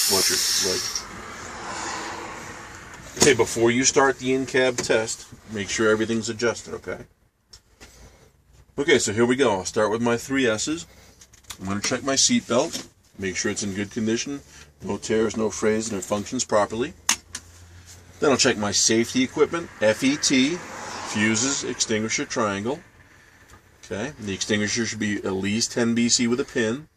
Watch your leg. Okay, before you start the in-cab test, make sure everything's adjusted, okay? Okay, so here we go. I'll start with my 3 S's. I'm going to check my seat belt, make sure it's in good condition, no tears, no frays, and it functions properly. Then I'll check my safety equipment, FET, fuses, extinguisher, triangle. Okay, the extinguisher should be at least 10 BC with a pin.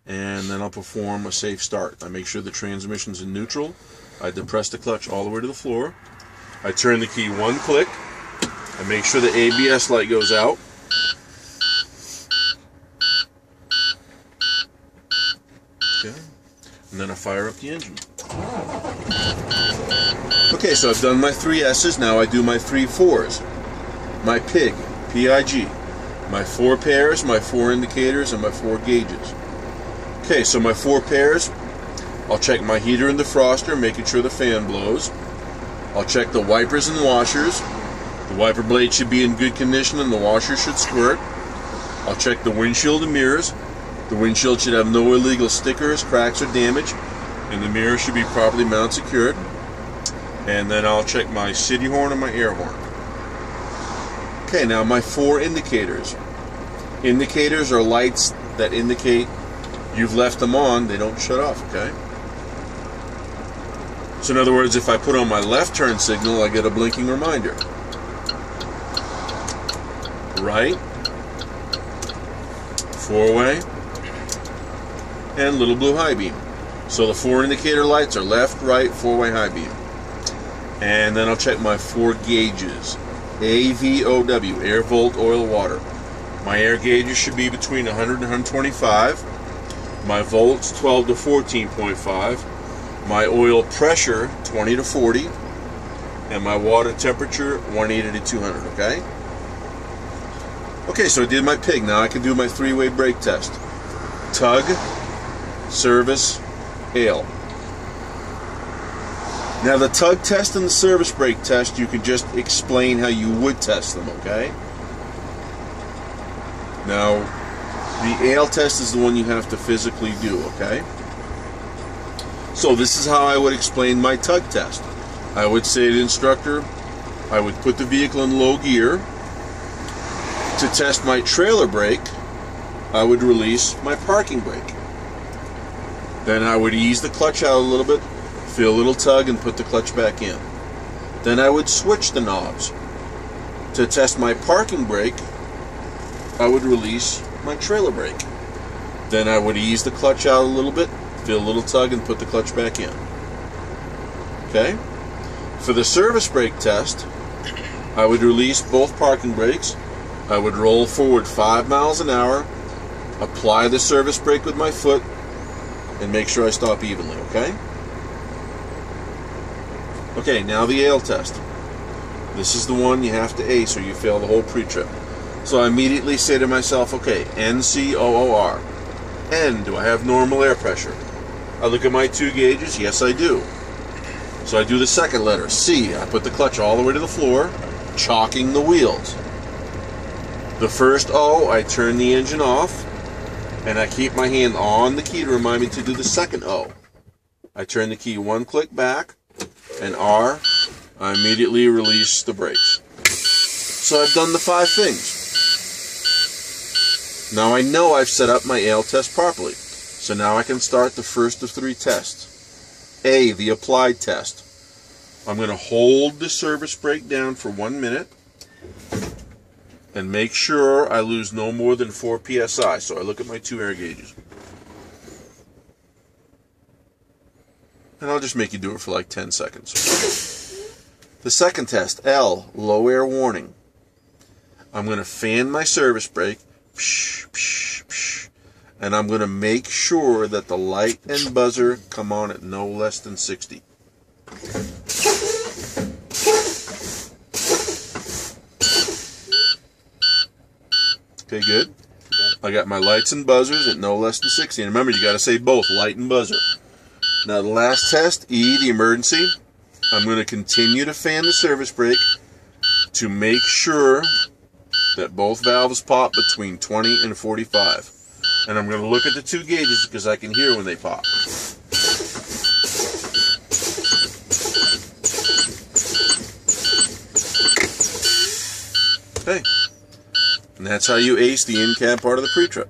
And then I'll perform a safe start. I make sure the transmission's in neutral. I depress the clutch all the way to the floor. I turn the key 1 click. I make sure the ABS light goes out. Okay, and then I fire up the engine. Okay, so I've done my 3 S's. Now I do my 3 4s. My PIG, P-I-G. My 4 pairs, my 4 indicators, and my 4 gauges. Okay, so my 4 pairs, I'll check my heater and defroster, making sure the fan blows. I'll check the wipers and washers. The wiper blade should be in good condition and the washer should squirt. I'll check the windshield and mirrors. The windshield should have no illegal stickers, cracks, or damage, and the mirror should be properly mount secured. And then I'll check my city horn and my air horn. Okay, now my 4 indicators. Indicators are lights that indicate you've left them on, they don't shut off, okay? So in other words, if I put on my left turn signal, I get a blinking reminder. Right, 4-way, and little blue high beam. So the 4 indicator lights are left, right, 4-way high beam. And then I'll check my 4 gauges. AVOW, air, volt, oil, water. My air gauges should be between 100 and 125. My volts 12 to 14.5. My oil pressure 20 to 40. And my water temperature 180 to 200, okay? Okay, so I did my PIG. Now I can do my 3-way brake test. Tug, service, hail. Now the tug test and the service brake test, you can just explain how you would test them, okay? Now, the AL test is the one you have to physically do, okay? So this is how I would explain my tug test. I would say to the instructor, I would put the vehicle in low gear. To test my trailer brake, I would release my parking brake. Then I would ease the clutch out a little bit, feel a little tug, and put the clutch back in. Then I would switch the knobs. To test my parking brake, I would release my trailer brake. Then I would ease the clutch out a little bit, feel a little tug, and put the clutch back in. Okay? For the service brake test, I would release both parking brakes. I would roll forward 5 miles an hour, apply the service brake with my foot, and make sure I stop evenly, okay? Okay, now the AL test. This is the one you have to ace or you fail the whole pre-trip. So I immediately say to myself, okay, NCOOR. N, do I have normal air pressure? I look at my 2 gauges, yes I do. So I do the second letter, C. I put the clutch all the way to the floor, chalking the wheels. The first O, I turn the engine off, and I keep my hand on the key to remind me to do the second O. I turn the key 1 click back, and R, I immediately release the brakes. So I've done the 5 things. Now I know I've set up my AL test properly. So now I can start the first of 3 tests. A, the applied test. I'm going to hold the service brake down for 1 minute and make sure I lose no more than 4 psi. So I look at my 2 air gauges. And I'll just make you do it for like 10 seconds. The second test, L, low air warning. I'm going to fan my service brake, psh, psh, psh, and I'm going to make sure that the light and buzzer come on at no less than 60. Okay, good. I got my lights and buzzers at no less than 60. And remember, you got to say both, light and buzzer. Now the last test, E, the emergency. I'm going to continue to fan the service brake to make sure that both valves pop between 20 and 45. And I'm going to look at the 2 gauges because I can hear when they pop. And that's how you ace the in-cab part of the pre-trip.